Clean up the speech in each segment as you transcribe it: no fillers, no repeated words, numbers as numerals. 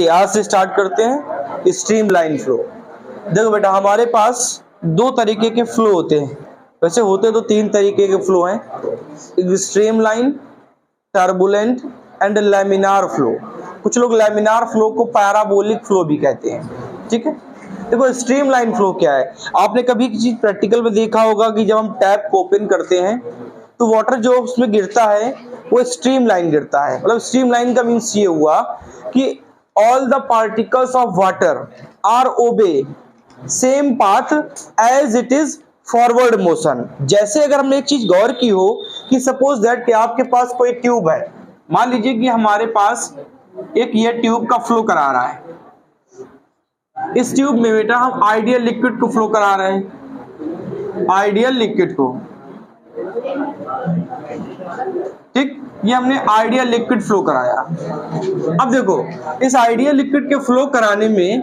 चलिए आज से स्टार्ट करते हैं स्ट्रीमलाइन फ्लो। देखो बेटा, हमारे पास दो तरीके के फ्लो होते हैं, वैसे होते तो तीन तरीके के फ्लो हैं, streamline, turbulent and laminar flow. कुछ लोग लैमिनार फ्लो को पैराबोलिक फ्लो भी कहते हैं। ठीक है, देखो स्ट्रीमलाइन फ्लो क्या है। आपने कभी किसी प्रैक्टिकल में देखा होगा कि जब हम टैप को ओपन करते हैं तो वाटर जो उसमें गिरता है वो स्ट्रीमलाइन गिरता है। मतलब स्ट्रीमलाइन का मीन्स ये हुआ कि all the particles of water are obey same path as it is forward motion। जैसे अगर हमने एक चीज गौर की हो कि सपोज दैट कि आपके पास कोई ट्यूब है, मान लीजिए कि हमारे पास एक ये ट्यूब का फ्लो करा रहा है। इस ट्यूब में बेटा हम आइडियल लिक्विड को फ्लो करा रहे हैं, आइडियल लिक्विड को। ठीक, ये हमने आइडियल लिक्विड फ्लो कराया। अब देखो इस आइडियल लिक्विड के फ्लो कराने में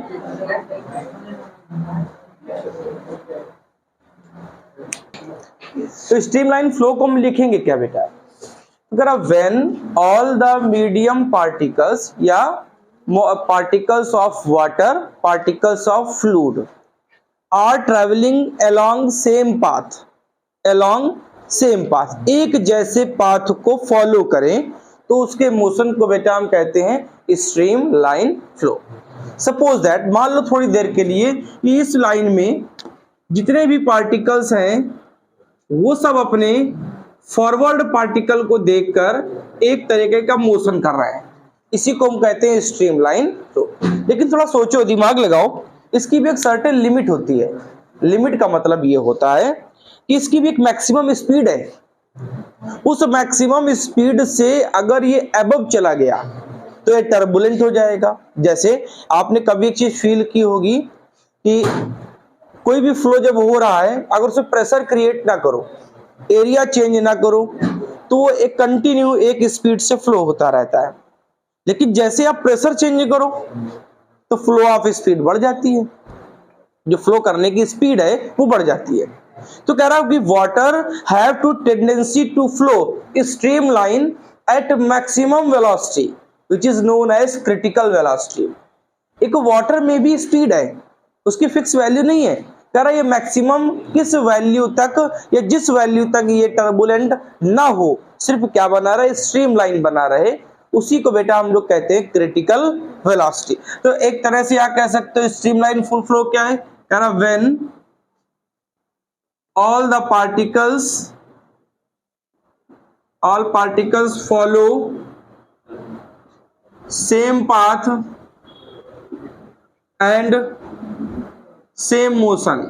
तो स्ट्रीमलाइन फ्लो को हम लिखेंगे क्या बेटा? अगर आप when all the medium particles या particles of water, particles of fluid are travelling along same path, along same path, एक जैसे पाथ को फॉलो करें तो उसके मोशन को बेटा हम कहते हैं stream line flow. Suppose that, मान लो थोड़ी देर के लिए इस लाइन में जितने भी पार्टिकल्स हैं वो सब अपने फॉरवर्ड पार्टिकल को देखकर एक तरीके का मोशन कर रहे हैं, इसी को हम कहते हैं स्ट्रीम लाइन फ्लो। लेकिन थोड़ा सोचो, दिमाग लगाओ, इसकी भी एक सर्टेन लिमिट होती है। लिमिट का मतलब ये होता है कि इसकी भी एक मैक्सिमम स्पीड है। उस मैक्सिमम स्पीड से अगर ये अबव चला गया तो ये टर्बुलेंट हो जाएगा। जैसे आपने कभी एक चीज फील की होगी कि कोई भी फ्लो जब हो रहा है, अगर उसमें प्रेशर क्रिएट ना करो, एरिया चेंज ना करो, तो वो एक कंटिन्यू एक स्पीड से फ्लो होता रहता है। लेकिन जैसे आप प्रेशर चेंज करो तो फ्लो ऑफ स्पीड बढ़ जाती है, जो फ्लो करने की स्पीड है वो बढ़ जाती है। तो कह रहा हूं कि water have to tendency to flow streamline at maximum velocity which is known as critical velocity. एक वाटर में भी स्पीड है, उसकी फिक्स वैल्यू नहीं है। कह रहा है ये मैक्सिमम किस वैल्यू तक या जिस वैल्यू तक ये टर्बुलेंट ना हो, सिर्फ क्या बना रहे, स्ट्रीमलाइन बना रहे, उसी को बेटा हम लोग कहते हैं क्रिटिकल वेलोसिटी। तो एक तरह से आप कह सकते हो स्ट्रीमलाइन फुल फ्लो क्या है? कह रहा when all particles follow same path and same motion,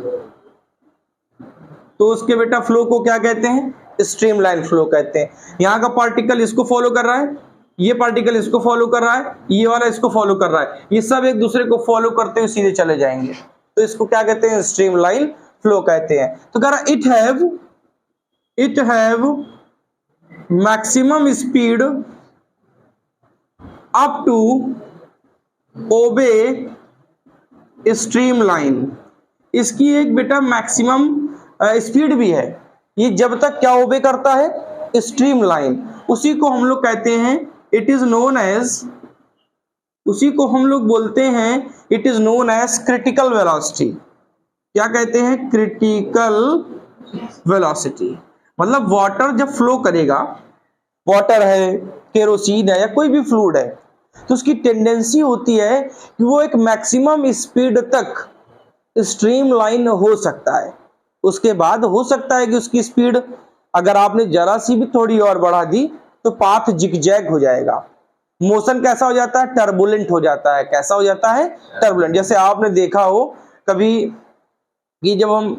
तो उसके बेटा फ्लो को क्या कहते हैं? स्ट्रीमलाइन फ्लो कहते हैं। यहां का पार्टिकल इसको फॉलो कर रहा है, ये पार्टिकल इसको फॉलो कर रहा है, ये वाला इसको फॉलो कर रहा है, ये सब एक दूसरे को फॉलो करते हुए सीधे चले जाएंगे, तो इसको क्या कहते हैं? स्ट्रीमलाइन फ्लो कहते हैं। तो कह रहा it have maximum speed up to obey streamline. इसकी एक बेटा मैक्सिमम स्पीड भी है, ये जब तक क्या ओबे करता है? स्ट्रीमलाइन। उसी को हम लोग कहते हैं, इट इज नोन एज, उसी को हम लोग बोलते हैं it is known as critical velocity. क्या कहते हैं? Critical velocity. मतलब वाटर जब फ्लो करेगा, वाटर है, केरोसिन है या कोई भी फ्लूइड है, तो उसकी टेंडेंसी होती है कि वो एक मैक्सिमम स्पीड तक स्ट्रीमलाइन हो सकता है। उसके बाद हो सकता है कि उसकी स्पीड अगर आपने जरा सी भी थोड़ी और बढ़ा दी तो पाथ जिगजैग हो जाएगा, मोशन कैसा हो जाता है? टर्बुलेंट हो जाता है। कैसा हो जाता है? टर्बुलेंट। जैसे आपने देखा हो कभी कि जब हम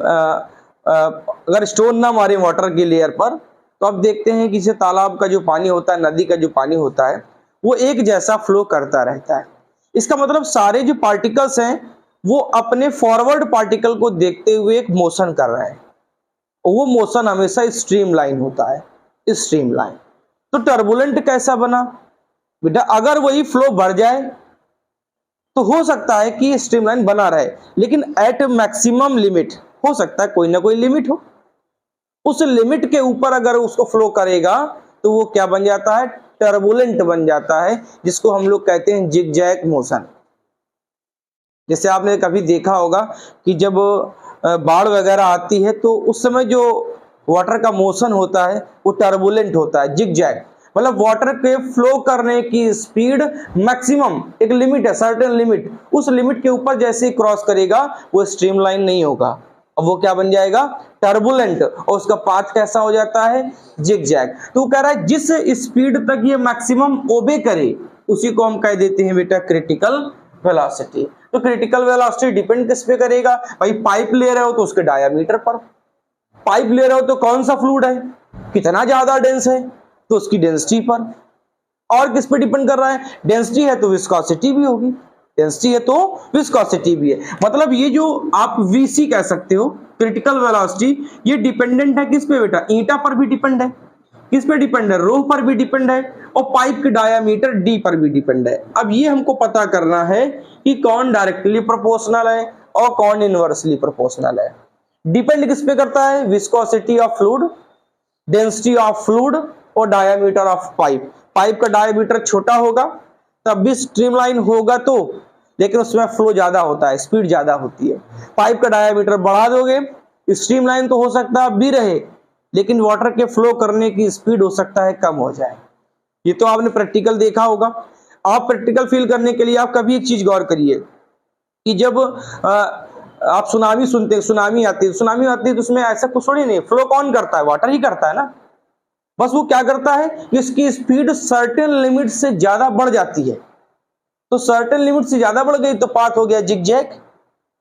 अगर स्टोन ना मारे वाटर की लेयर पर, तो आप देखते हैं कि तालाब का जो पानी होता है, नदी का जो पानी होता है, वो एक जैसा फ्लो करता रहता है। इसका मतलब सारे जो पार्टिकल्स हैं वो अपने फॉरवर्ड पार्टिकल को देखते हुए एक मोशन कर रहे हैं, और वो मोशन हमेशा स्ट्रीमलाइन होता है, स्ट्रीमलाइन। तो टर्बुलेंट कैसा बना बेटा? अगर वही फ्लो बढ़ जाए तो हो सकता है कि स्ट्रीमलाइन बना रहे, लेकिन एट मैक्सिमम लिमिट हो सकता है कोई ना कोई लिमिट हो, उस लिमिट के ऊपर अगर उसको फ्लो करेगा तो वो क्या बन जाता है? टर्बुलेंट बन जाता है, जिसको हम लोग कहते हैं जिगजैग मोशन। जैसे आपने कभी देखा होगा कि जब बाढ़ वगैरह आती है तो उस समय जो वाटर का मोशन होता है वो टर्बुलेंट होता है, जिगजैग। मतलब वाटर के फ्लो करने की स्पीड मैक्सिमम एक लिमिट है, सर्टेन लिमिट, उस लिमिट के ऊपर जैसे ही क्रॉस करेगा वो स्ट्रीमलाइन नहीं होगा, अब वो क्या बन जाएगा, टर्बुलेंट, और उसका पाथ कैसा हो जाता है, जिगजैग। तो कह रहा है जिस स्पीड तक ये मैक्सिमम ओबे करे उसी को हम कह देते हैं बेटा क्रिटिकल वेलोसिटी। तो क्रिटिकल वेलोसिटी डिपेंड किस पे करेगा भाई, पाइप ले रहे हो तो उसके डायामीटर पर, पाइप ले रहे हो तो कौन सा फ्लूइड है, कितना ज्यादा डेंस है तो उसकी डेंसिटी पर, और किस पे डिपेंड कर रहा है, डेंसिटी है तो विस्कोसिटी भी होगी, डेंसिटी है तो विस्कोसिटी भी है। मतलब ये जो आप वीसी कह सकते हो क्रिटिकल वेलोसिटी, ये डिपेंडेंट है किस पे बेटा, ईटा पर भी डिपेंड है, किस पे डिपेंड है, रो पर भी डिपेंड है, और पाइप के डायामीटर डी पर भी डिपेंड है। अब ये हमको पता करना है कि कौन डायरेक्टली प्रोपोर्शनल है और कौन इनवर्सली प्रोपोर्शनल है। डिपेंड किस पे करता है, viscosity of fluid, density of fluid और डायामीटर ऑफ पाइप। पाइप का डायामीटर छोटा होगा तब भी स्ट्रीमलाइन होगा तो, लेकिन उसमें फ्लो ज्यादा होता है, स्पीड ज्यादा होती है। पाइप का डायामीटर बढ़ा दोगे स्ट्रीमलाइन तो हो सकता है अब भी रहे, लेकिन वाटर के फ्लो करने की स्पीड हो सकता है कम हो जाए। ये तो आपने प्रैक्टिकल देखा होगा। आप प्रैक्टिकल फील करने के लिए आप कभी एक चीज गौर करिए कि जब आप सुनामी सुनते हैं, सुनामी आती है तो उसमें ऐसा कुछ थोड़ी नहीं, फ्लो कौन करता है, वाटर ही करता है ना। बस वो क्या करता है कि इसकी स्पीड सर्टेन लिमिट से ज्यादा बढ़ जाती है, तो सर्टेन लिमिट से ज्यादा बढ़ गई तो पाथ हो गया जिगजैग,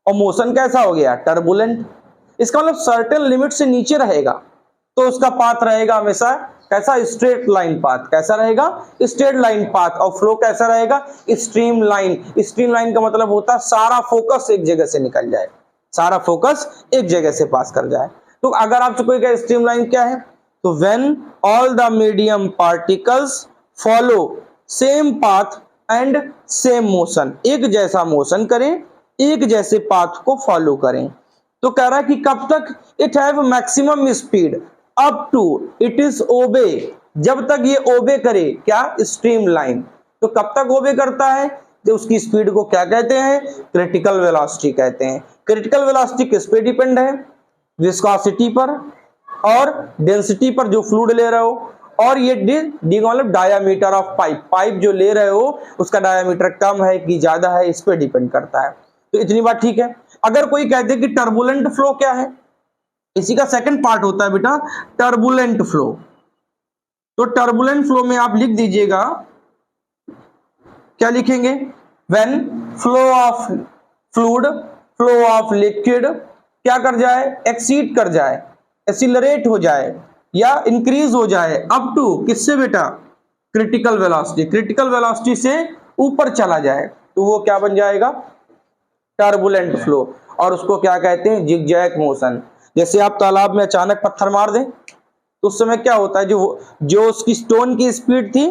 और मोशन कैसा हो गया, टर्बुलेंट। इसका मतलब सर्टेन लिमिट से नीचे रहेगा तो उसका पाथ रहेगा हमेशा कैसा, स्ट्रेट लाइन पाथ। कैसा रहेगा, स्ट्रेट लाइन पाथ। और फ्लो कैसा रहेगा, स्ट्रीम लाइन। स्ट्रीम लाइन का मतलब होता है सारा फोकस एक जगह से निकल जाए, सारा फोकस एक जगह से पास कर जाए। तो अगर आपसे कोई कहे स्ट्रीम लाइन क्या है, तो when all the medium particles follow same path and same motion, एक जैसा मोशन करें, एक जैसे पाथ को फॉलो करें। तो कह रहा है कि कब तक, it have maximum speed up to it is obey, जब तक ये ओबे करे क्या, स्ट्रीम लाइन। तो कब तक ओबे करता है, तो उसकी स्पीड को क्या कहते हैं, क्रिटिकल वेलोसिटी कहते हैं। क्रिटिकल वेलोसिटी किस पे डिपेंड है, विस्कोसिटी पर और डेंसिटी पर जो फ्लूइड ले रहे हो, और ये डी मतलब डायामीटर ऑफ पाइप, पाइप जो ले रहे हो उसका डायामीटर कम है कि ज्यादा है, इस पे डिपेंड करता है। तो इतनी बात ठीक है। अगर कोई कहते कि टर्बुलेंट फ्लो क्या है, इसी का सेकंड पार्ट होता है बेटा टर्बुलेंट फ्लो। तो टर्बुलेंट फ्लो में आप लिख दीजिएगा, क्या लिखेंगे, when flow of fluid, flow of liquid क्या कर जाए, एक्सीड कर जाए, एक्सीलरेट हो जाए या इंक्रीज हो जाए अप टू किससे बेटा, क्रिटिकल वेलोसिटी, क्रिटिकल वेलोसिटी से ऊपर चला जाए तो वो क्या बन जाएगा, टर्बुलेंट फ्लो। और उसको क्या कहते हैं, जिगजैग मोशन। जैसे आप तालाब में अचानक पत्थर मार दें तो उस समय क्या होता है, जो उसकी स्टोन की स्पीड थी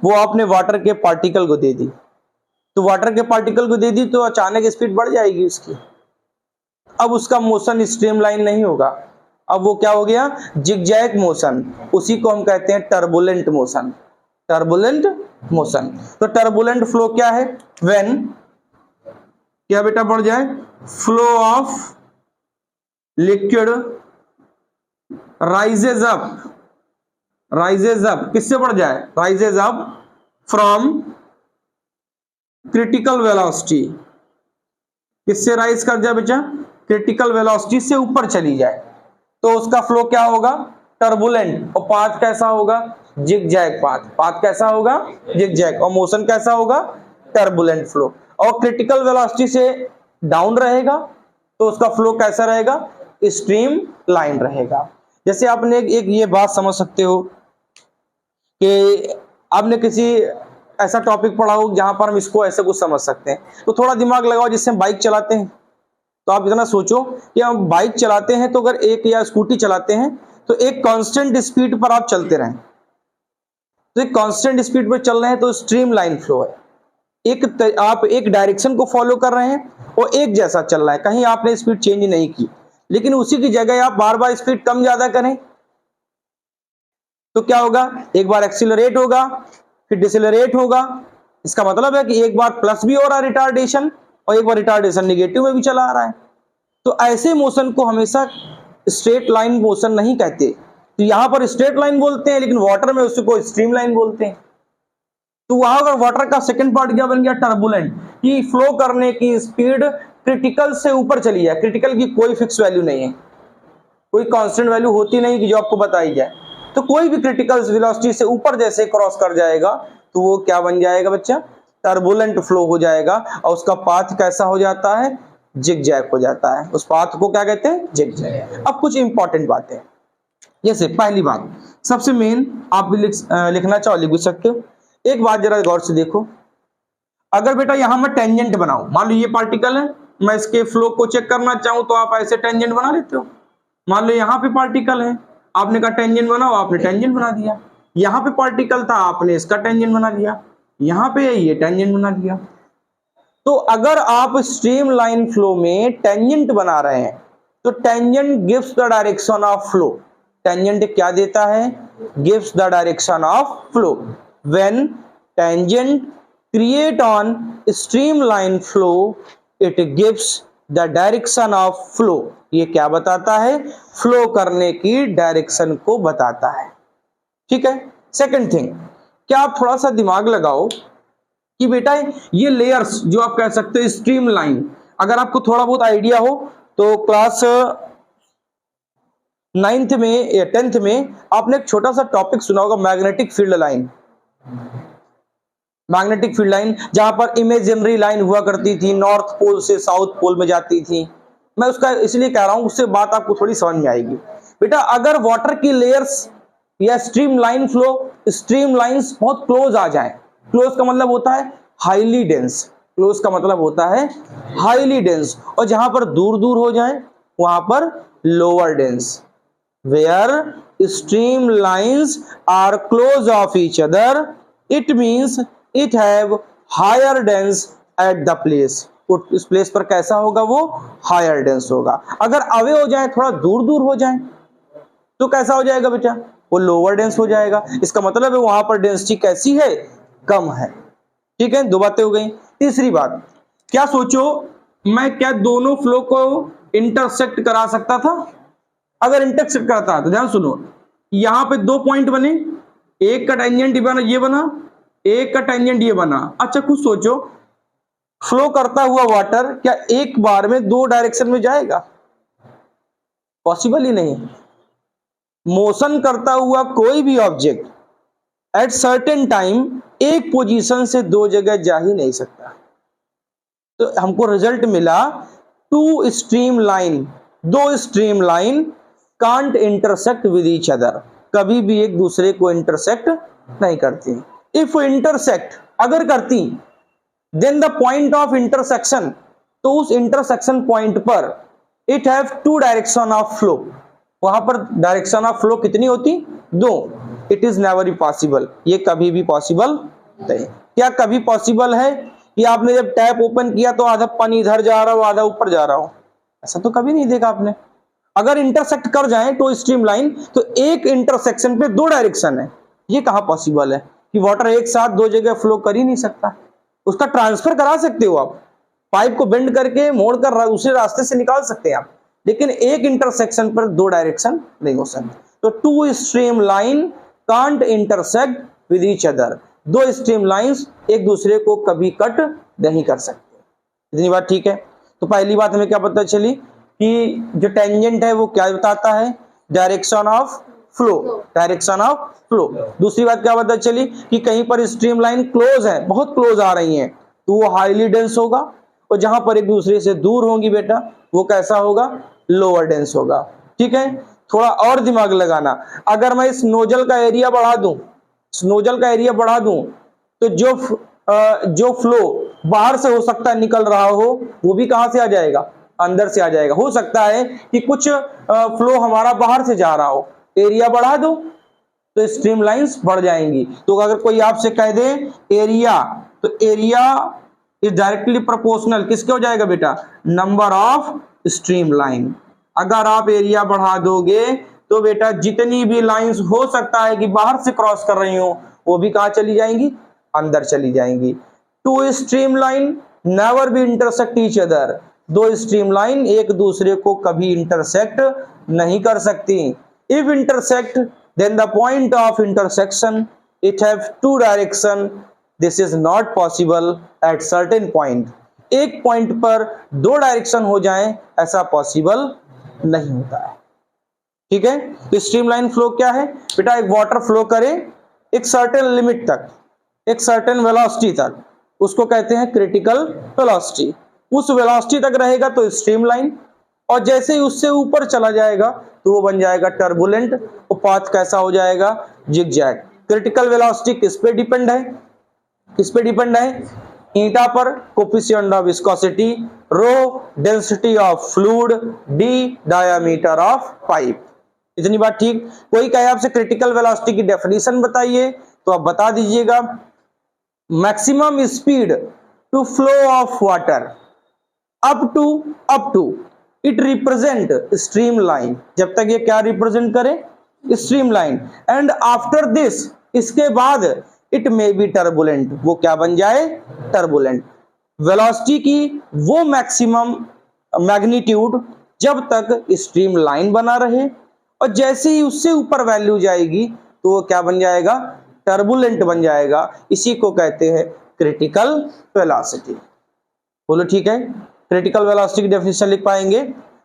वो आपने वाटर के पार्टिकल को दे दी, तो वाटर के पार्टिकल को दे दी तो अचानक स्पीड बढ़ जाएगी उसकी, अब उसका मोशन स्ट्रीमलाइन नहीं होगा, अब वो क्या हो गया, जिगजैग मोशन। उसी को हम कहते हैं टर्बुलेंट मोशन, टर्बुलेंट मोशन। तो टर्बुलेंट फ्लो क्या है, व्हेन क्या बेटा बढ़ जाए, flow of liquid rises up, rises up किससे बढ़ जाए, rises up from critical velocity, किससे राइज कर जाए बच्चा, क्रिटिकल वेलोसिटी से ऊपर चली जाए तो उसका फ्लो क्या होगा, टर्बुलेंट। और पाथ कैसा होगा, जिगजैग पाथ। पाथ कैसा होगा, जिगजैग। और मोशन कैसा होगा, टर्बुलेंट फ्लो। और क्रिटिकल वेलोसिटी से डाउन रहेगा तो उसका फ्लो कैसा रहेगा, स्ट्रीम लाइन रहेगा। जैसे आपने एक ये बात समझ सकते हो कि आपने किसी ऐसा टॉपिक पढ़ा हो जहां पर हम इसको ऐसे कुछ समझ सकते हैं, तो थोड़ा दिमाग लगाओ। जिससे हम बाइक चलाते हैं तो आप इतना सोचो कि हम बाइक चलाते हैं तो अगर एक या स्कूटी चलाते हैं तो एक कांस्टेंट स्पीड पर आप चलते रहें, तो एक कांस्टेंट स्पीड पर चल रहे हैं तो स्ट्रीम लाइन फ्लो है। आप एक डायरेक्शन को फॉलो कर रहे हैं और एक जैसा चल रहा है, कहीं आपने स्पीड चेंज नहीं की, लेकिन उसी की जगह आप बार बार स्पीड कम ज्यादा करें तो क्या होगा, एक बार एक्सीलरेट होगा फिर डिसेलरेट होगा। इसका मतलब है कि एक बार प्लस भी हो रहा है रिटार्डेशन और एक बार रिटार्डेशन नेगेटिव में भी चला आ रहा है। तो ऐसे मोशन को हमेशा स्ट्रेट लाइन मोशन नहीं कहते, तो यहां पर स्ट्रेट लाइन बोलते हैं, लेकिन वाटर में उसको स्ट्रीम लाइन बोलते हैं। तो वहां अगर वाटर का सेकंड पार्ट क्या बन गया, टर्बुलेंट, कि फ्लो करने की स्पीड क्रिटिकल से ऊपर चली है। क्रिटिकल की कोई फिक्स वैल्यू नहीं है, कोई कांस्टेंट वैल्यू होती नहीं कि जो आपको बताई जाए। तो कोई भी क्रिटिकल वेलोसिटी से ऊपर जैसे क्रॉस कर जाएगा तो वो क्या बन जाएगा बच्चा, टर्बुलेंट फ्लो हो जाएगा, और उसका पाथ कैसा हो जाता है, जिगजैग हो जाता है। उस पाथ को क्या कहते हैं, जिगजैग। अब कुछ इंपॉर्टेंट बातें, जैसे पहली बात सबसे मेन, आप भी लिखना चाहो लिख भी सकते हो। एक बात जरा गौर से देखो, अगर बेटा यहां मैं टेंजेंट बनाऊं, मान लो ये पार्टिकल है, मैं इसके फ्लो को चेक करना चाहूं तो आप ऐसे टेंजेंट बना लेते हो। मान लो यहाँ पे पार्टिकल है, आपने कहा टेंजेंट बनाओ, आपने टेंजेंट बना दिया। यहाँ पे पार्टिकल था, आपने इसका टेंजेंट बना दिया। यहाँ पे ये टेंजेंट बना दिया। तो अगर आप स्ट्रीम लाइन फ्लो में टेंजेंट बना रहे हैं तो tangent gives the direction of flow. Tangent क्या देता है, gives the direction of flow. When tangent create on stream line flow it gives the direction of flow. ये क्या बताता है, फ्लो करने की डायरेक्शन को बताता है। ठीक है। सेकंड थिंग, क्या आप थोड़ा सा दिमाग लगाओ कि बेटा ये लेयर्स जो आप कह सकते हो स्ट्रीम लाइन, अगर आपको थोड़ा बहुत आइडिया हो तो क्लास 9th में या 10th में आपने एक छोटा सा टॉपिक सुना होगा, magnetic field line. Magnetic field line जहां पर इमेजिनरी लाइन हुआ करती थी, नॉर्थ पोल से साउथ पोल में जाती थी। मैं उसका इसलिए कह रहा हूं, उससे बात आपको थोड़ी समझ में आएगी। बेटा अगर वाटर की लेयर्स या stream line flow, stream lines बहुत क्लोज आ जाए, क्लोज का मतलब होता है हाईली डेंस, क्लोज का मतलब होता है हाईली डेंस, और जहां पर दूर दूर हो जाए वहां पर lower dense. Where stream lines are close of each other it means it have higher dense at the place. उस प्लेस पर कैसा होगा, वो हायर डेंस होगा। अगर अवे हो जाए, थोड़ा दूर दूर हो जाए तो कैसा हो जाएगा बेटा, वो लोअर डेंस हो जाएगा। इसका मतलब है वहां पर डेंसिटी कैसी है, कम है। ठीक है, दो बातें हो गई। तीसरी बात, क्या सोचो मैं क्या दोनों फ्लो को इंटरसेक्ट करा सकता था? अगर इंटरसेक्ट करता तो ध्यान सुनो, यहां पे दो पॉइंट बने, एक का टेंजेंट ये बना, एक का टेंजेंट ये बना। अच्छा कुछ सोचो, फ्लो करता हुआ वाटर क्या एक बार में दो डायरेक्शन में जाएगा? पॉसिबल ही नहीं। मोशन करता हुआ कोई भी ऑब्जेक्ट एट सर्टेन टाइम एक पोजीशन से दो जगह जा ही नहीं सकता। तो हमको रिजल्ट मिला टू स्ट्रीम लाइन, दो stream line can't intersect with each other, कभी भी एक दूसरे को इंटरसेक्ट नहीं करती। इफ इंटरसेक्ट अगर करती then the point of intersection, तो उस इंटरसेक्शन पॉइंट पर it have two direction of flow, वहां पर डायरेक्शन ऑफ फ्लो कितनी होती, दो। इट इज नेवर पॉसिबल, ये कभी भी पॉसिबल नहीं। क्या कभी पॉसिबल है कि आपने जब टैप ओपन किया तो आधा पानी इधर जा रहा हो आधा ऊपर जा रहा हो? ऐसा तो कभी नहीं देखा आपने। अगर इंटरसेक्ट कर जाए तो स्ट्रीम लाइन, तो एक इंटरसेक्शन पे दो डायरेक्शन है, ये कहां पॉसिबल है कि वाटर एक साथ दो जगह फ्लो कर ही नहीं सकता। उसका ट्रांसफर करा सकते हो आप, पाइप को बेंड करके मोड़ कर दूसरे रास्ते से निकाल सकते हैं आप, लेकिन एक इंटरसेक्शन पर दो डायरेक्शन नहीं हो सकते। तो two stream line can't intersect with each other, दो स्ट्रीम लाइंस एक दूसरे को कभी कट नहीं कर सकते। इतनी बात ठीक है। तो पहली बात हमें क्या पता चली कि जो टेंजेंट है वो क्या बताता है, direction of flow, direction of flow. दूसरी बात क्या पता चली कि कहीं पर स्ट्रीम लाइन क्लोज है, बहुत क्लोज आ रही हैं, तो वो हाईली डेंस होगा, और जहां पर एक दूसरे से दूर होंगी बेटा वो कैसा होगा, लोअर डेंस होगा। ठीक है, थोड़ा और दिमाग लगाना, अगर मैं इस नोजल का एरिया बढ़ा दूं, नोजल का एरिया बढ़ा दूं तो जो फ्लो बाहर से हो सकता है निकल रहा हो वो भी कहां से आ जाएगा, अंदर से आ जाएगा। हो सकता है कि कुछ फ्लो हमारा बाहर से जा रहा हो, एरिया बढ़ा दो तो स्ट्रीम लाइंस बढ़ जाएंगी। तो अगर कोई आपसे कह दे एरिया, तो एरिया इज डायरेक्टली प्रोपोर्शनल किसके हो जाएगा बेटा, नंबर ऑफ स्ट्रीम लाइन। अगर आप एरिया बढ़ा दोगे तो बेटा जितनी भी लाइंस हो सकता है कि बाहर से क्रॉस कर रही हो वो भी कहां चली जाएंगी, अंदर चली जाएंगी। Two stream line never be intersect each other, दो स्ट्रीमलाइन एक दूसरे को कभी इंटरसेक्ट नहीं कर सकती। If intersect then the point of intersection it have two direction, this is not possible at certain point. एक पॉइंट पर दो डायरेक्शन हो जाएं ऐसा पॉसिबल नहीं होता है, ठीक है। तो स्ट्रीमलाइन फ्लो क्या है बेटा, एक वाटर फ्लो करे एक सर्टेन लिमिट तक, एक सर्टेन वेलोसिटी तक, उसको कहते हैं क्रिटिकल वेलोसिटी। उस वेलोसिटी तक रहेगा तो स्ट्रीमलाइन, और जैसे ही उससे ऊपर चला जाएगा तो वो बन जाएगा टर्बुलेंट, वो पाथ कैसा हो जाएगा, जिगजैग। क्रिटिकल वेलोसिटी किस पे डिपेंड है, किस पे डिपेंड है, ईटा पर, coefficient of viscosity, rho density of fluid, D diameter of pipe. इतनी बात ठीक। कोई कहे आपसे क्रिटिकल वेलोसिटी की डेफिनेशन बताइए तो आप बता दीजिएगा maximum speed to flow of water up to it represent streamline, जब तक ये क्या रिप्रेजेंट करे, स्ट्रीमलाइन, एंड आफ्टर दिस, इसके बाद इट मे बी टर्बुलेंट, वो क्या बन जाए, टर्बुलेंट। वेलोसिटी की वो मैक्सिमम मैग्नीट्यूड जब तक स्ट्रीमलाइन बना रहे, और जैसे ही उससे ऊपर वैल्यू जाएगी तो वो क्या बन जाएगा, टर्बुलेंट बन जाएगा। इसी को कहते हैं क्रिटिकल वेलोसिटी। बोलो ठीक है। क्रिटिकल वेलोसिटी की डेफिनेशन लिख पाएंगे,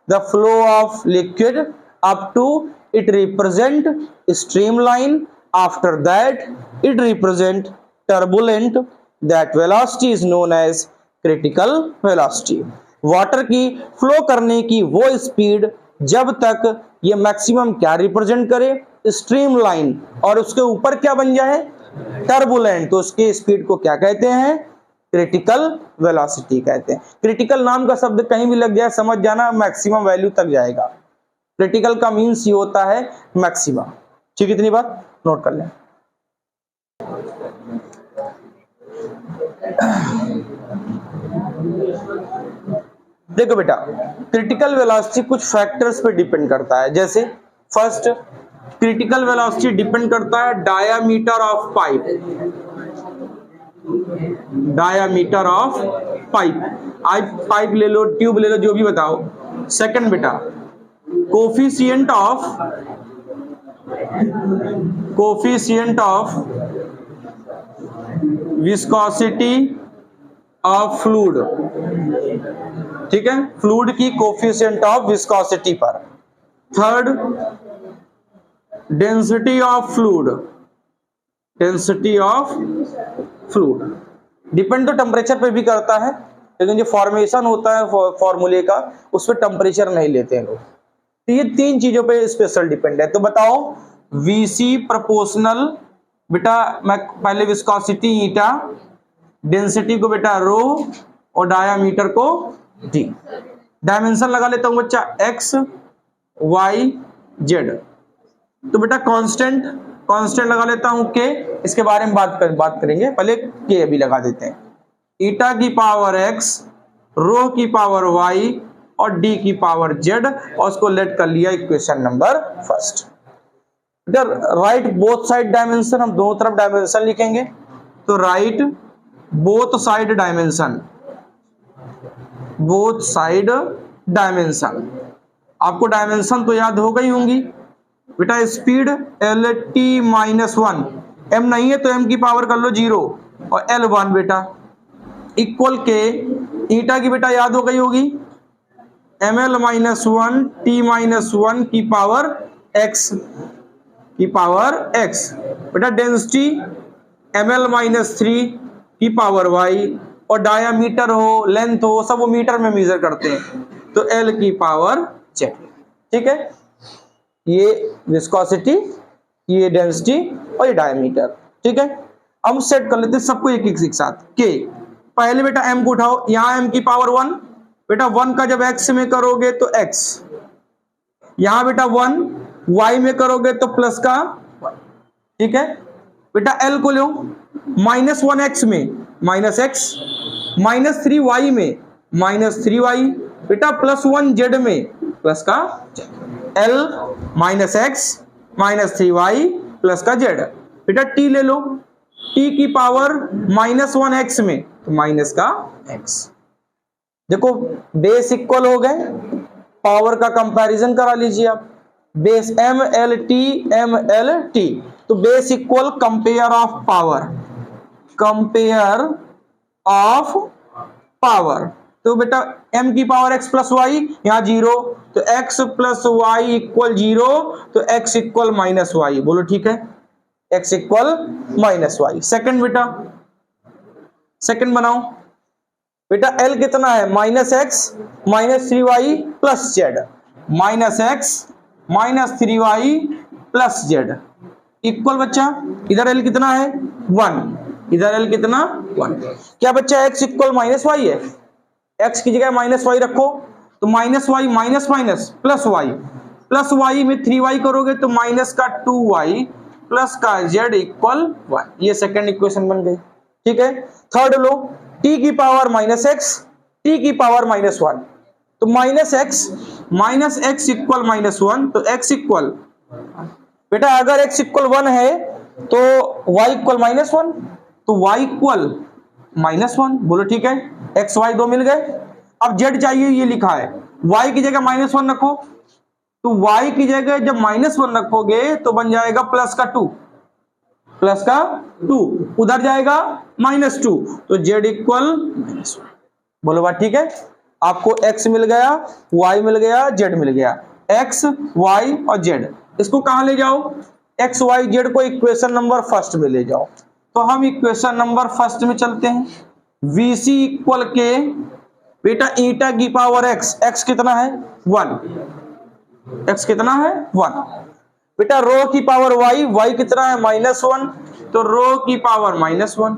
the flow of liquid up to it represent streamline, after that it represent turbulent, that velocity is known as critical velocity. Water की फ्लो करने की वो स्पीड जब तक ये मैक्सिमम क्या रिप्रेजेंट करे, स्ट्रीमलाइन, और उसके ऊपर क्या बन जाए, टर्बुलेंट, तो उसकी स्पीड को क्या कहते हैं, क्रिटिकल वेलोसिटी कहते हैं। क्रिटिकल नाम का शब्द कहीं भी लग जाए समझ जाना मैक्सिमम वैल्यू तक जाएगा। क्रिटिकल का मीन्स ये होता है मैक्सिमम, ठीक, इतनी बात नोट कर लें। देखो बेटा, क्रिटिकल वेलोसिटी कुछ फैक्टर्स पे डिपेंड करता है। जैसे फर्स्ट, क्रिटिकल वेलोसिटी डिपेंड करता है diameter of pipe, diameter of pipe, pipe ले लो, ट्यूब ले लो, जो भी बताओ। सेकंड बेटा, coefficient of viscosity of fluid, ठीक है, फ्लूइड की कोफिशिएंट ऑफ विस्कोसिटी पर। Third, density of fluid, density of fluid depend तो टेम्परेचर पे भी करता है, लेकिन जो फॉर्मेशन होता है फॉर्मूले का उस पर टेम्परेचर नहीं लेते हैं लोग। तो ये तीन चीजों पे स्पेशल डिपेंड है। तो बताओ, वीसी प्रोपोर्शनल, बेटा मैं पहले विस्कोसिटी ईटा, डेंसिटी को बेटा रो, और डायामीटर को डी। डायमेंशन लगा लेता हूं बच्चा एक्स वाई जेड। तो बेटा कांस्टेंट लगा लेता हूं के, इसके बारे में बात करेंगे, पहले के अभी लगा देते हैं। ईटा की पावर एक्स, रो की पावर वाई, और डी की पावर जेड, और उसको लेट कर लिया equation number first. Write both side dimension, हम दोनों तरफ डायमेंशन लिखेंगे। तो write both side dimension, both side dimension, आपको डायमेंशन तो याद हो गई होंगी बेटा। Speed L T minus one, M नहीं है तो एम की पावर कर लो 0, और एल 1 बेटा, इक्वल के ईटा की बेटा याद हो गई होगी, M L minus one T minus one की पावर एक्स, की पावर एक्स। बेटा डेंसिटी एम एल माइनस 3 की पावर वाई, और डायामीटर हो, लेंथ हो, सब वो मीटर में मेजर करते हैं, तो एल की पावर जेड, ठीक है। ये विस्कोसिटी, ये डेंसिटी, और ये डायमीटर, ठीक है। हम सेट कर लेते हैं सबको एक एक साथ। के पहले बेटा m को उठाओ, यहां m की पावर 1, बेटा 1 का जब x में करोगे तो x, यहां बेटा 1 y में करोगे तो प्लस का, ठीक है। बेटा l को लो, माइनस 1x में माइनस x, माइनस 3y में माइनस 3y, बेटा प्लस 1 z में प्लस का l minus x minus 3y plus का z। बेटा t ले लो, t की पावर माइनस 1x में तो माइनस का x। देखो बेस इक्वल हो गए, पावर का कंपैरिजन करा लीजिए आप, बेस MLT, तो base equal compare of power, compare of power. तो बेटा m की पावर x प्लस वाई, यहां 0, तो x प्लस वाई इक्वल 0, तो x इक्वल माइनस वाई। बोलो ठीक है, x equal minus y. Second बेटा, सेकंड बनाओ बेटा, L कितना है, minus x minus 3y plus z, minus x minus 3y plus z equal बच्चा, इधर L कितना है 1, इधर L कितना 1। क्या बच्चा x इक्वल माइनस वाई है, x की जगह माइनस वाई रखो, तो minus y minus minus plus y, plus y में 3y करोगे तो माइनस का 2y प्लस का z इक्वल 1। ये सेकंड इक्वेशन बन गई। ठीक है, थर्ड लो, t की पावर माइनस एक्स, t की पावर माइनस 1, तो माइनस एक्स इक्वल माइनस 1, तो x इक्वल बेटा अगर x इक्वल 1 है तो y इक्वल माइनस 1, तो y इक्वल माइनस 1। बोलो ठीक है, x y दो मिल गए। अब z चाहिए, ये लिखा है y की जगह माइनस 1 रखो, तो y की जगह जब माइनस 1 रखोगे तो बन जाएगा प्लस का 2, प्लस का 2, उधर जाएगा माइनस 2, तो z इक्वल माइनस 1। बोलो बात ठीक है, आपको x मिल गया, y मिल गया, z मिल गया, x y और z। इसको कहां ले जाओ, x y z को इक्वेशन नंबर फर्स्ट में ले जाओ। तो हम इक्वेशन नंबर फर्स्ट में चलते हैं, vc इक्वल के बेटा ईटा की पावर x, x कितना है 1, x कितना है 1, बेटा रो की पावर y, y कितना है माइनस 1, तो रो की पावर माइनस 1।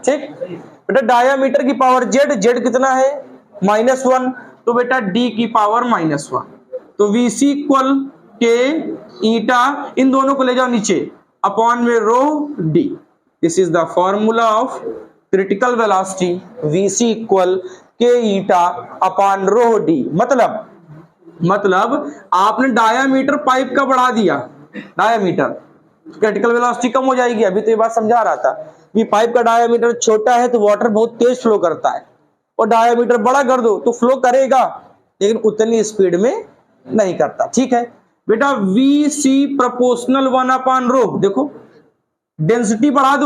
ठीक बेटा, डायामीटर की पावर z, z कितना है माइनस 1, तो बेटा d की पावर माइनस 1। तो vc इक्वल के ईटा, इन दोनों को ले जाओ नीचे, अपॉन में रो d। This is the formula of critical velocity, vc equal के ईटा अपॉन रो d। मतलब आपने डायामीटर पाइप का बढ़ा दिया, डायामीटर, क्रिटिकल वेलोसिटी कम हो जाएगी। अभी तो ये बात समझा रहा था कि पाइप का डायामीटर छोटा है तो वाटर बहुत तेज फ्लो करता है, और डायामीटर बड़ा कर दो तो फ्लो करेगा लेकिन उतनी स्पीड में नहीं करता। ठीक है बेटा, V C proportional 1 upon rho. देखो डेंसिटी बढ़ा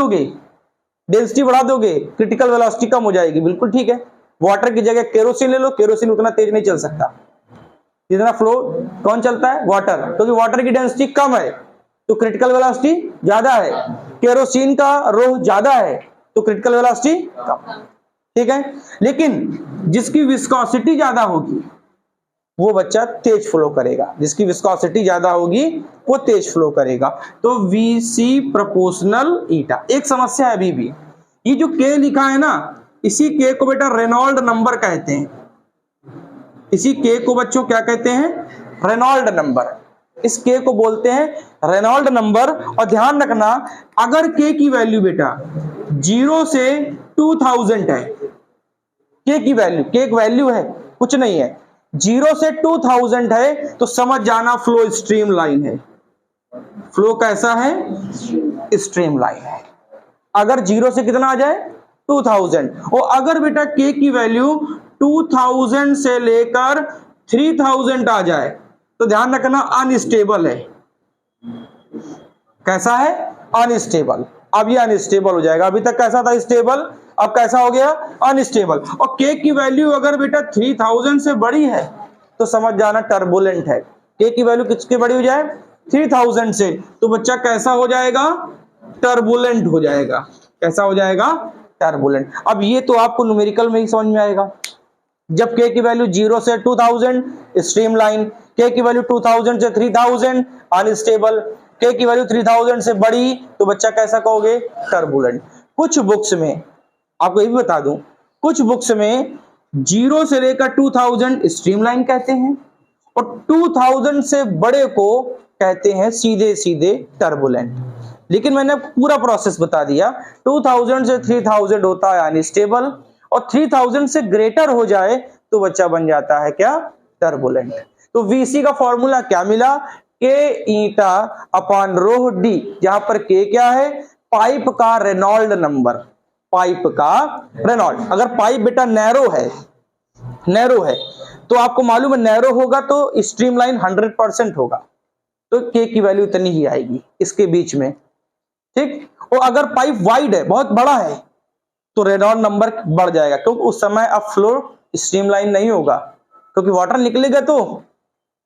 दोगे, क्रिटिकल वेलोसिटी कम हो जाएगी। बिल्कुल ठीक है, वाटर की जगह केरोसिन ले लो, केरोसिन उतना तेज नहीं चल सकता, जितना फ्लो कौन चलता है, वाटर, क्योंकि वाटर की डेंसिटी कम है तो क्रिटिकल वेलोसिटी ज्यादा है, केरोसिन का रो ज्यादा है तो क्रिटिकल वेलोसिटी कम। ठीक है, लेकिन जिसकी विस्कोसिटी ज्यादा होगी वो बच्चा तेज फ्लो करेगा, जिसकी विस्कोसिटी ज्यादा होगी वो तेज फ्लो करेगा। तो VC प्रोपोर्शनल ईटा। एक समस्या है अभी भी, ये जो K लिखा है ना, इसी K को बेटा रेनॉल्ड नंबर कहते हैं। इसी K को बच्चों क्या कहते हैं, रेनॉल्ड नंबर। इस K को बोलते हैं रेनॉल्ड नंबर। और ध्यान रखना, अगर K की वैल्यू बेटा 0 से 2000 है, K की वैल्यू, K एक वैल्यू है कुछ नहीं है, 0 से 2000 है तो समझ जाना फ्लो स्ट्रीम लाइन है। फ्लो कैसा है, स्ट्रीम लाइन है। अगर 0 से कितना आ जाए 2000, और अगर बेटा K की वैल्यू 2000 से लेकर 3000 आ जाए तो ध्यान रखना अनस्टेबल है। कैसा है, अनस्टेबल। अब ये अनस्टेबल हो जाएगा, अभी तक कैसा था स्टेबल, अब कैसा हो गया अनस्टेबल। और K की वैल्यू अगर बेटा 3000 से बड़ी है तो समझ जाना टर्बुलेंट है। K की वैल्यू किसके बड़ी हो जाए 3000 से, तो बच्चा कैसा हो जाएगा, टर्बुलेंट हो जाएगा। कैसा हो जाएगा, टर्बुलेंट। अब ये तो आपको न्यूमेरिकल में ही समझ में आएगा। जब K की वैल्यू 0 से 2000 स्ट्रीम लाइन, K की वैल्यू 2000 से 3000 अनस्टेबल, K की वैल्यू 3000 से बड़ी तो बच्चा कैसा कहोगे, टर्बुलेंट। कुछ बुक्स में आपको ये भी बता दूं, कुछ बुक्स में 0 से लेकर 2000 स्ट्रीम लाइन कहते हैं और 2000 से बड़े को कहते हैं सीधे सीधे टर्बुलेंट। लेकिन मैंने पूरा प्रोसेस बता दिया। 2000 से 3000 होता है अनस्टेबल, और 3000 से ग्रेटर हो जाए तो बच्चा बन जाता है क्या, टर्बुलेंट। तो VC का फॉर्मूला क्या मिला, K eta upon rho D, जहां पर K क्या है, पाइप का रेनॉल्ड नंबर। पाइप का रेनॉल्ड। अगर पाइप बेटा नैरो है तो आपको मालूम है नैरो होगा तो स्ट्रीमलाइन 100% होगा, तो के की वैल्यू इतनी ही आएगी इसके बीच में, ठीक। और अगर पाइप वाइड है, बहुत बड़ा है, तो रेनॉल्ड नंबर बढ़ जाएगा, क्योंकि उस समय अब फ्लो स्ट्रीमलाइन नहीं होगा, क्योंकि वाटर निकलेगा तो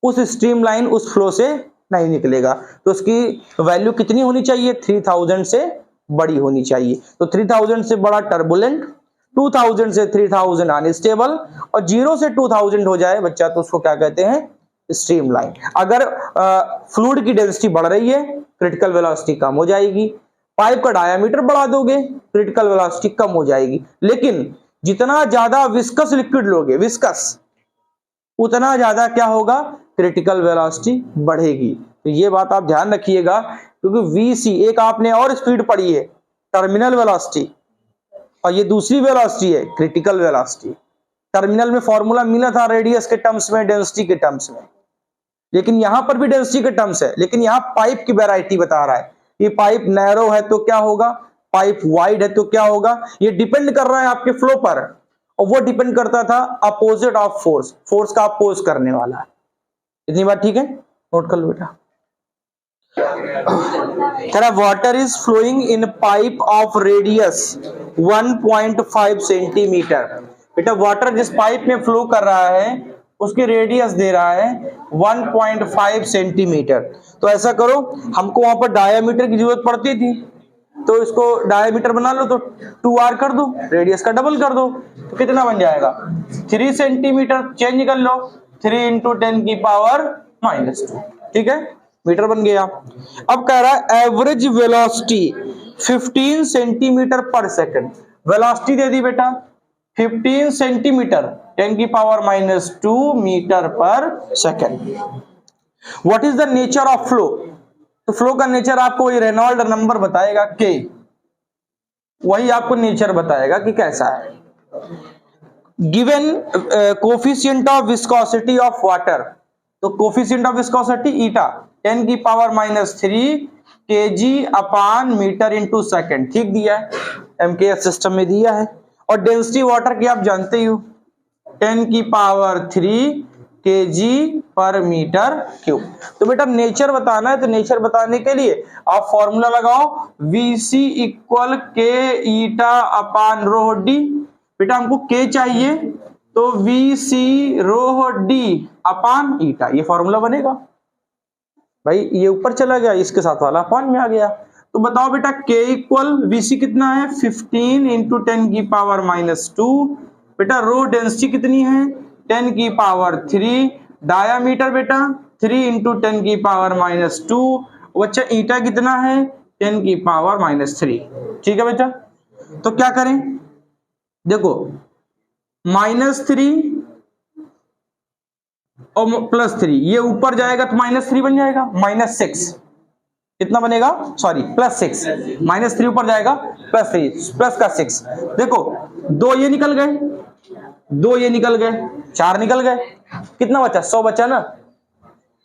उस स्ट्रीमलाइन उस फ्लो से नहीं निकलेगा, तो उसकी वैल्यू कितनी होनी चाहिए, 3000 से बड़ी होनी चाहिए। तो 3000 से बड़ा टर्बुलेंट, 2000 से 3000 अनस्टेबल, और 0 से 2000 हो जाए बच्चा तो उसको क्या कहते हैं, स्ट्रीमलाइन। अगर फ्लूइड की डेंसिटी बढ़ रही है, क्रिटिकल वेलोसिटी कम हो जाएगी। पाइप का डायामीटर बढ़ा दोगे, क्रिटिकल वेलोसिटी कम हो जाएगी। लेकिन जितना ज्यादा विस्कस लिक्विड लोगे, विस्कस, उतना ज्यादा क्या होगा, क्रिटिकल वेलोसिटी बढ़ेगी। तो ये बात आप ध्यान रखिएगा, क्योंकि VC एक आपने और स्पीड पढ़ी है, टर्मिनल वेलोसिटी, और ये दूसरी वेलोसिटी है, क्रिटिकल वेलोसिटी। टर्मिनल में फॉर्मूला मिला था रेडियस के टर्म्स में, डेंसिटी के टर्म्स में, लेकिन यहां पर भी डेंसिटी के टर्म्स है, लेकिन यहां पाइप की वैरायटी बता रहा है। ये पाइप नैरो है तो क्या होगा, पाइप वाइड है तो क्या होगा, ये डिपेंड कर रहा है आपके फ्लो पर, और वो डिपेंड करता था अपोजिट ऑफ फोर्स, फोर्स का अपोज करने वाला है। इतनी बात ठीक है, नोट कर लो बेटा। तेरा water is flowing in pipe of radius 1.5 centimetre. बेटा वाटर जिस पाइप में फ्लो कर रहा है उसकी रेडियस दे रहा है 1.5 सेंटीमीटर। तो ऐसा करो, हमको वहां पर डायामीटर की जरूरत पड़ती थी, तो इसको डायामीटर बना लो, तो 2r कर दो, रेडियस का डबल कर दो, तो कितना बन जाएगा 3 सेंटीमीटर। चेंज कर लो, 3 × 10⁻², ठीक है, मीटर बन गया। अब कह रहा है एवरेज वेलोसिटी 15 सेंटीमीटर पर सेकंड। वेलोसिटी दे दी बेटा 15 सेंटीमीटर 10⁻² मीटर पर second. What is the nature of flow? तो फ्लो का नेचर आपको वही रेनॉल्ड नंबर बताएगा, के, वही आपको नेचर बताएगा कि कैसा है। Given coefficient of viscosity of water, तो कोफिशिएंट ऑफ विस्कोसिटी ईटा 10⁻³ kg/मीटर/सेकंड, ठीक दिया है, MKS सिस्टम में दिया है। और डेंसिटी वाटर की आप जानते ही हो 10⁻³ kg/मीटर³। तो बेटा नेचर बताना है, तो नेचर बताने के लिए आप फॉर्मूला लगाओ, VC = K η/ρd। बेटा हमको K चाहिए, तो VC ρd/η, ये फॉर्मूला बनेगा। भाई ये ऊपर चला गया, इसके साथ वाला अपॉन में आ गया। तो बताओ बेटा K = VC कितना है, 15 × 10⁻²। बेटा रो डेंसिटी कितनी है, 10⁻³ डायामीटर बेटा 3 × 10⁻²। बच्चा ईटा कितना है 10⁻³ ठीक है बेटा। तो क्या करें, देखो -3 और +3, ये ऊपर जाएगा तो -3 बन जाएगा, -6 कितना बनेगा, सॉरी +6, -3 ऊपर जाएगा +3 प्लस का 6। देखो 2 ये निकल गए, 2 ये निकल गए, 4 निकल गए, कितना बचा, 100 बचा ना।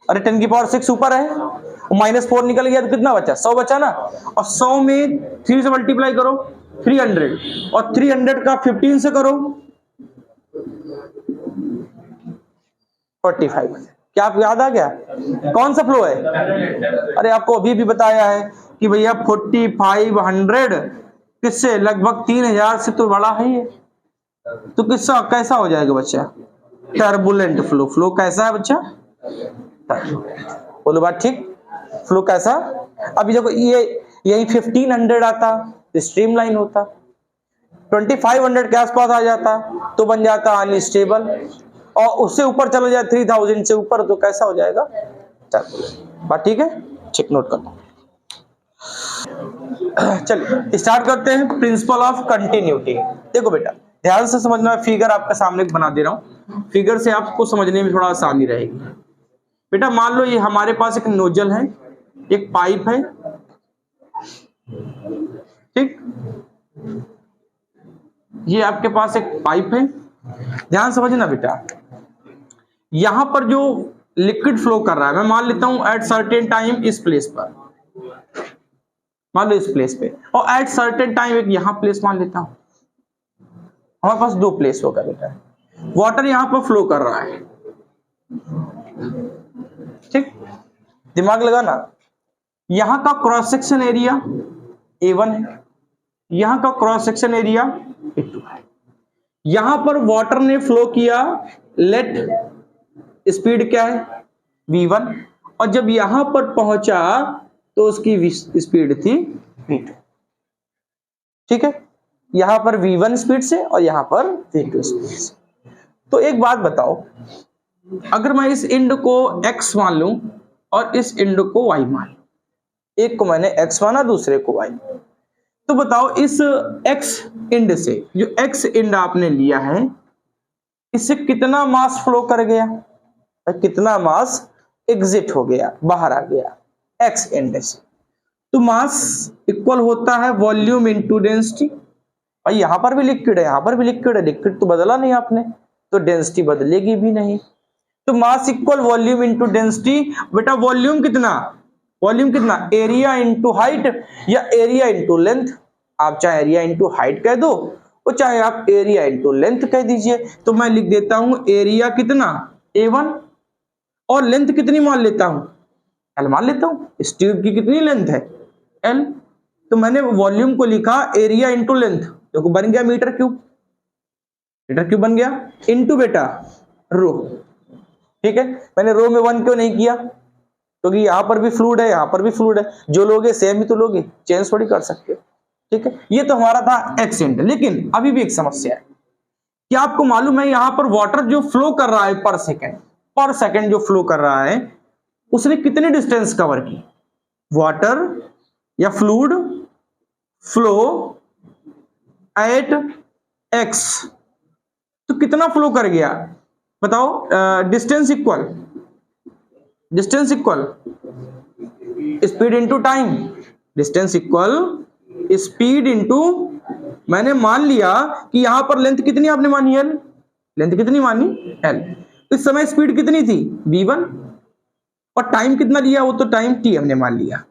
अरे 10⁻6 ऊपर है, -4 निकल गया तो कितना बचा, 100 बचा ना। और 100 में 3 से मल्टीप्लाई करो 300, और 300 का 15 से करो 45। क्या आपको याद आ गया कौन सा फ्लो है? अरे आपको अभी भी बताया है कि भैया 4500 किससे, लगभग 3000 से तो बड़ा है ये, तो किससा कैसा हो जाएगा बच्चा, टर्बुलेंट फ्लो। फ्लो कैसा है बच्चा, बोलो बात ठीक, फ्लो कैसा। अभी देखो ये यही 1500 आता तो स्ट्रीमलाइन होता, 2500 के आसपास आ जाता तो बन जाता अनस्टेबल, और उससे ऊपर चला जाए 3000 से ऊपर तो कैसा हो जाएगा, बात ठीक है, चेक नोट कर लो। चलिए स्टार्ट करते हैं प्रिंसिपल ऑफ कंटिन्यूटी। देखो बेटा ध्यान से समझना, फिगर आपके सामने बना दे रहा हूं, फिगर से आपको समझने में थोड़ा आसानी रहेगी। बेटा मान लो ये हमारे पास एक नोजल है, एक पाइप है, ठीक, ये आपके पास एक पाइप है। ध्यान समझना बेटा, यहां पर जो लिक्विड फ्लो कर रहा है, मैं मान लेता हूं एट सर्टेन टाइम इस प्लेस पर, मान लो इस प्लेस पे, और एट सर्टेन टाइम एक यहां प्लेस मान लेता हूं, हमारे पास दो प्लेस होगा बेटा, वाटर यहां पर फ्लो कर रहा है, ठीक, दिमाग लगाना, यहां का क्रॉस सेक्शन एरिया A1 है, यहां का क्रॉस सेक्शन एरिया A2 है, यहां पर वाटर ने फ्लो किया, लेट स्पीड क्या है V1, और जब यहां पर पहुंचा तो उसकी स्पीड थी V2, ठीक है, यहां पर V1 स्पीड से और यहां पर V2 स्पीड से। तो एक बात बताओ, अगर मैं इस इंड को x मान लूं और इस इंड को y मान लूं, एक को मैंने x माना दूसरे को y, तो बताओ इस x इंड से, जो x इंड आपने लिया है, इससे कितना मास फ्लो कर गया और कितना मास एग्जिट हो गया, बाहर आ गया x इंड से। तो मास इक्वल होता है वॉल्यूम इनटू डेंसिटी, और यहां पर भी लिक्विड है, यहां पर भी लिक्विड है, लिक्विड तो बदला नहीं आपने, तो डेंसिटी बदलेगी भी नहीं। तो mass equal volume into density, बेटा वॉल्यूम कितना, वॉल्यूम कितना, एरिया इनटू हाइट या एरिया इनटू लेंथ, आप चाहे एरिया इनटू हाइट कह दो और चाहे आप एरिया इनटू लेंथ कह दीजिए। तो मैं लिख देता हूं एरिया कितना A1 और लेंथ कितनी मान लेता हूं, L मान लेता हूं, इस ट्यूब की कितनी लेंथ है L, तो मैंने वॉल्यूम को लिखा एरिया इनटू लेंथ, जो बन गया मीटर क्यूब, मीटर क्यूब बन गया, इनटू बेटा रो, ठीक है। मैंने रो में 1 क्यों नहीं किया, क्योंकि यहां पर भी फ्लूइड है, यहां पर भी फ्लूइड है, जो लोगे सेम ही तो लोगे, चेंज थोड़ी कर सकते हो, ठीक है। ये तो हमारा था एक्स इंड, लेकिन अभी भी एक समस्या है कि आपको मालूम है यहां पर वाटर जो फ्लो कर रहा है पर सेकेंड जो फ्लो कर रहा है, उसने कितनी डिस्टेंस कवर की, वाटर या फ्लूइड फ्लो एट x, तो कितना फ्लो कर गया बताओ, distance equal speed into time, distance equal speed into, मैंने मान लिया कि यहां पर लेंथ कितनी आपने मानी L, लेंथ कितनी मानी L, इस समय स्पीड कितनी थी V1, और टाइम कितना लिया, वो तो टाइम T हमने मान लिया,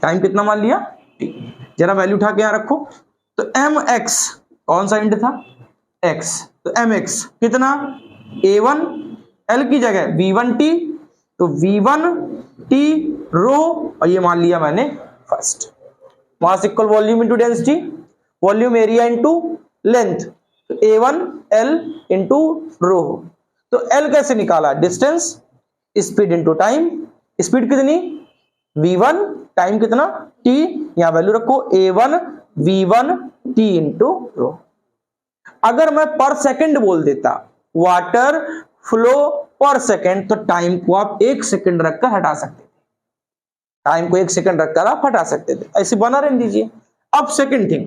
टाइम कितना मान लिया T, जरा वैल्यू उठा के यहां रखो। तो mx कौन सा इंड था x, तो mx कितना A1 L की जगह V1T, तो V1T रो, और ये मान लिया मैंने first, mass equal volume into density, volume area into length, तो A1 L इनटू रो। तो L कैसे निकाला, distance, speed into time, speed कितनी V1, टाइम कितना T, यहां वैल्यू रखो A1 V1T इनटू रो। अगर मैं पर सेकंड बोल देता, वाटर फ्लो पर सेकंड, तो टाइम को आप 1 सेकंड रखकर हटा सकते थे, टाइम को 1 सेकंड रखकर आप हटा सकते थे, ऐसे बना रहने दीजिए। अब सेकंड थिंग,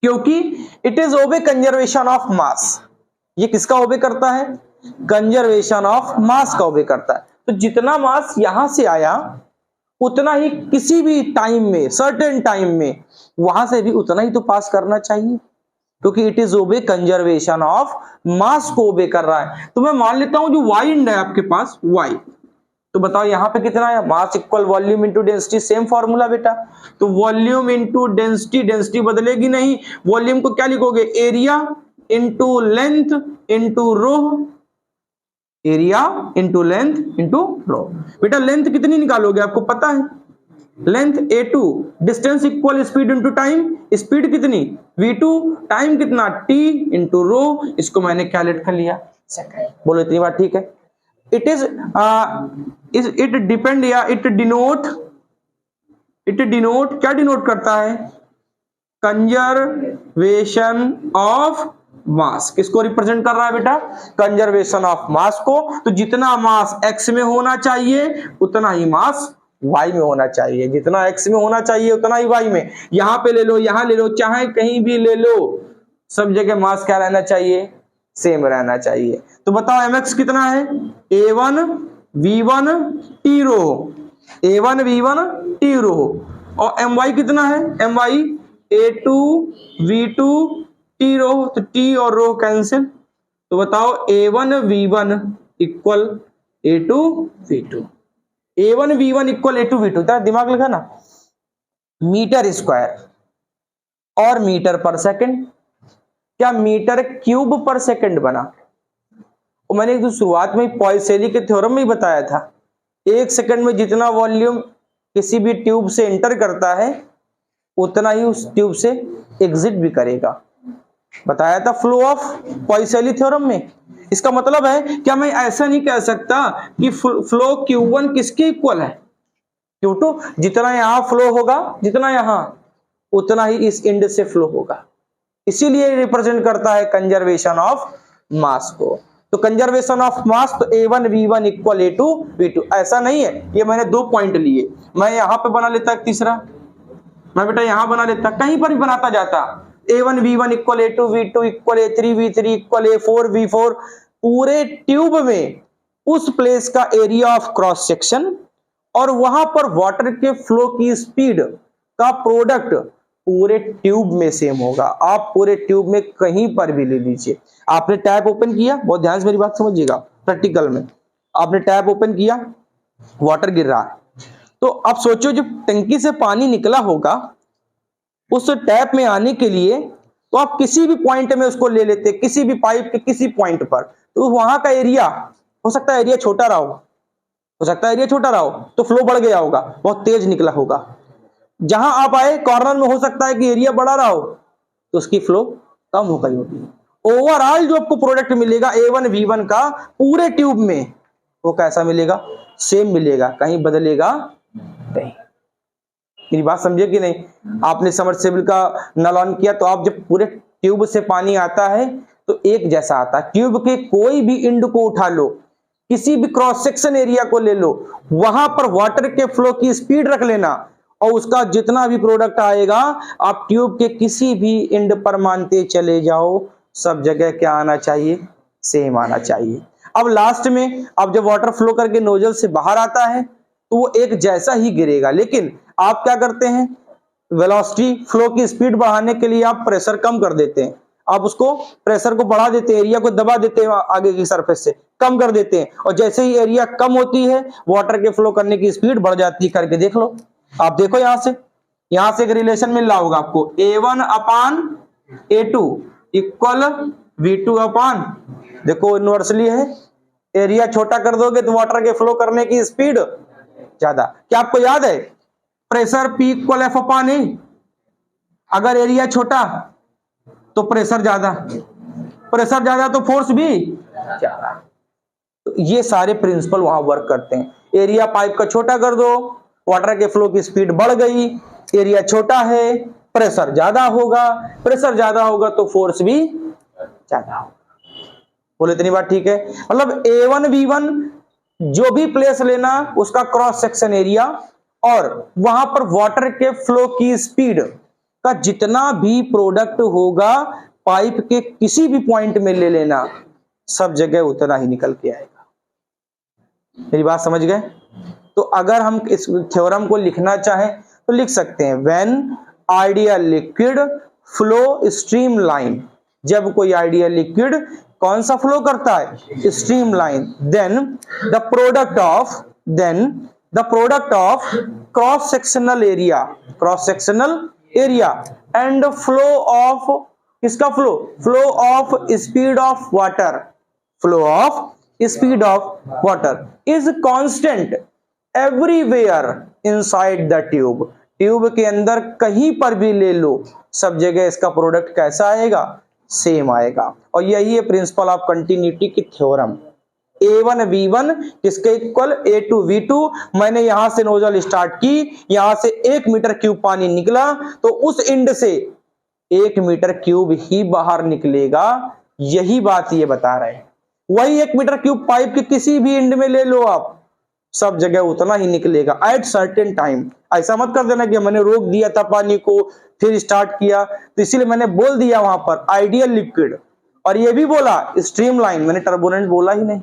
क्योंकि it is obey conservation of mass, ये किसका ओबे करता है, कंजर्वेशन ऑफ मास का ओबे करता है। तो जितना मास यहां से आया उतना ही किसी भी टाइम में, सर्टेन टाइम में, वहां से भी उतना ही तो पास करना चाहिए, क्योंकि it is obey conservation of mass को ओबे कर रहा है। तो मैं मान लेता हूं जो वाई इंड है आपके पास y, तो बताओ यहां पे कितना है, mass equal volume into density, same formula बेटा, तो वॉल्यूम इनटू डेंसिटी, डेंसिटी बदलेगी नहीं, वॉल्यूम को क्या लिखोगे, एरिया इनटू लेंथ इनटू रो, एरिया इनटू लेंथ इनटू रो। बेटा लेंथ कितनी निकालोगे, आपको पता है, length A2, distance equal speed into time, speed कितनी V2, टाइम कितना T इनटू रो, इसको मैंने क्या लेट कर लिया सेकंड। बोलो इतनी बात ठीक है। इट इज इट डिपेंड या इट डिनोट क्या डिनोट करता है, कंजर्वेशन ऑफ मास, किसको रिप्रेजेंट कर रहा है बेटा, कंजर्वेशन ऑफ मास को। तो जितना मास x में होना चाहिए उतना ही मास y में होना चाहिए, जितना x में होना चाहिए उतना ही y में, यहां पे ले लो, यहां ले लो, चाहे कहीं भी ले लो, सब जगह मास क्या रहना चाहिए, सेम रहना चाहिए। तो बताओ mx कितना है, A1 V1 T रो, A1 V1 T रो, और my कितना है, my A2 V2 T रो, तो T और रो कैंसिल, तो बताओ A1 V1 equal A2 V2, A1 V1 equal A2 V2, दिमाग लगाना, मीटर स्क्वायर और मीटर पर सेकंड, क्या मीटर क्यूब पर सेकंड बना? और मैंने एक शुरुआत में पॉइसेली के थ्योरम में ही बताया था, 1 सेकंड में जितना वॉल्यूम किसी भी ट्यूब से एंटर करता है उतना ही उस ट्यूब से एग्जिट भी करेगा, बताया था फ्लो ऑफ पॉइसेली थ्योरम में। इसका मतलब है क्या मैं ऐसा नहीं कह सकता कि फ्लो Q1 किसके इक्वल है? Q2, जितना यहां फ्लो होगा जितना यहां उतना ही इस एंड से फ्लो होगा, इसीलिए रिप्रेजेंट करता है कंजर्वेशन ऑफ मास को। तो कंजर्वेशन ऑफ मास तो A1 V1 equal A2 V2, ऐसा नहीं है। ये मैंने 2 पॉइंट लिए, मैं यहां पे बना लेता तीसरा, मैं बेटा यहां बना लेता, कहीं पर भी बनाता जाता, A1 V1 equal A2 V2 equal A3 V3 equal A4 V4, पूरे ट्यूब में उस प्लेस का एरिया ऑफ क्रॉस सेक्शन और वहां पर वाटर के फ्लो की स्पीड का प्रोडक्ट पूरे ट्यूब में सेम होगा। आप पूरे ट्यूब में कहीं पर भी ले लीजिए, आपने टैप ओपन किया, बहुत ध्यान से मेरी बात समझिएगा, प्रैक्टिकल में आपने टैप ओपन किया, वाटर गिर रहा है, तो आप सोचो जब टंकी से पानी निकला होगा उस टैप में आने के लिए, तो आप किसी भी पॉइंट में उसको ले लेते, किसी भी पाइप के किसी पॉइंट पर, तो वहां का एरिया हो सकता है एरिया छोटा रहा हो सकता है एरिया छोटा रहा हो, तो फ्लो बढ़ गया होगा, बहुत तेज निकला होगा। जहां आप आए कॉर्नर में हो सकता है कि एरिया बड़ा रहा हो, तो उसकी फ्लो कम हो गई होगी। ओवरऑल जो आपको प्रोडक्ट मिलेगा A1 V1 का पूरे ट्यूब में, वो कैसा मिलेगा? सेम मिलेगा, कहीं बदलेगा नहीं। मेरी बात समझे कि नहीं? आपने सबमर्सिबल का नल ऑन किया तो आप जब पूरे ट्यूब से पानी आता है तो एक जैसा आता है, ट्यूब के कोई भी एंड को उठा लो, किसी भी क्रॉस सेक्शन एरिया को ले लो, वहां पर वाटर के फ्लो की स्पीड रख लेना और उसका जितना भी प्रोडक्ट आएगा आप ट्यूब के किसी भी एंड पर मानते चले जाओ, सब जगह क्या आना चाहिए? सेम आना चाहिए। अब लास्ट में अब जब वाटर फ्लो करके नोजल से बाहर आता है तो वो एक जैसा ही गिरेगा, लेकिन आप क्या करते हैं? वेलोसिटी फ्लो की स्पीड बढ़ाने के लिए आप प्रेशर कम कर देते हैं, आप उसको प्रेशर को बढ़ा देते हैं, एरिया को दबा देते हैं, आगे की सरफेस से कम कर देते हैं, और जैसे ही एरिया कम होती है वाटर के फ्लो करने की स्पीड बढ़ जाती है। करके देख लो, आप देखो यहां से एक रिलेशन मिल रहा होगा आपको, A1 अपान A2 इक्वल V2 अपान, देखो इनवर्सली है, एरिया छोटा कर दोगे तो वाटर के फ्लो करने की स्पीड ज्यादा। क्या आपको याद है pressure P equal F upon A, अगर एरिया छोटा तो प्रेशर ज्यादा तो फोर्स भी ज्यादा। तो ये सारे प्रिंसिपल वहां वर्क करते हैं। एरिया पाइप का छोटा कर दो, वाटर के फ्लो की स्पीड बढ़ गई, एरिया छोटा है प्रेशर ज्यादा होगा तो फोर्स भी ज्यादा होगा। बोले इतनी बात ठीक है? मतलब A1 V1 जो भी प्लेस लेना उसका क्रॉस सेक्शन एरिया और वहां पर वाटर के फ्लो की स्पीड का जितना भी प्रोडक्ट होगा पाइप के किसी भी पॉइंट में ले लेना, सब जगह उतना ही निकल के आएगा। मेरी बात समझ गए? तो अगर हम इस थ्योरम को लिखना चाहें तो लिख सकते हैं, when ideal liquid flow streamline, जब कोई आइडियल लिक्विड कौन सा फ्लो करता है? Streamline, then the product of cross sectional area and flow of किसका flow of speed of water is constant everywhere inside the tube के अंदर कहीं पर भी ले लो, सब जगह इसका प्रोडक्ट कैसा आएगा? सेम आएगा। और यही है प्रिंसिपल ऑफ कंटिन्यूटी की थ्योरम। A1 V1 किसके इक्वल? A2 V2। मैंने यहां से नोजल स्टार्ट की, यहां से 1 मीटर क्यूब पानी निकला तो उस एंड से 1 मीटर क्यूब ही बाहर निकलेगा, यही बात ये बता रहे हैं। वही 1 मीटर क्यूब पाइप के किसी भी एंड में ले लो आप, सब जगह उतना ही निकलेगा एट सर्टेन टाइम। ऐसा मत कर देना कि मैंने रोक दिया था पानी को फिर स्टार्ट किया, तो इसीलिए मैंने बोल दिया वहां पर आइडियल लिक्विड, और ये भी बोला स्ट्रीमलाइन, मैंने टर्बुलेंट बोला ही नहीं,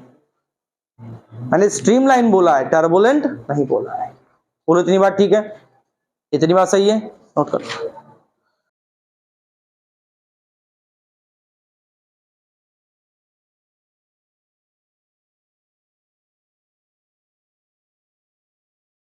मैंने स्ट्रीमलाइन बोला है, टर्बुलेंट नहीं बोला है। बोलो इतनी बात ठीक है? इतनी बात सही है? नोट करो।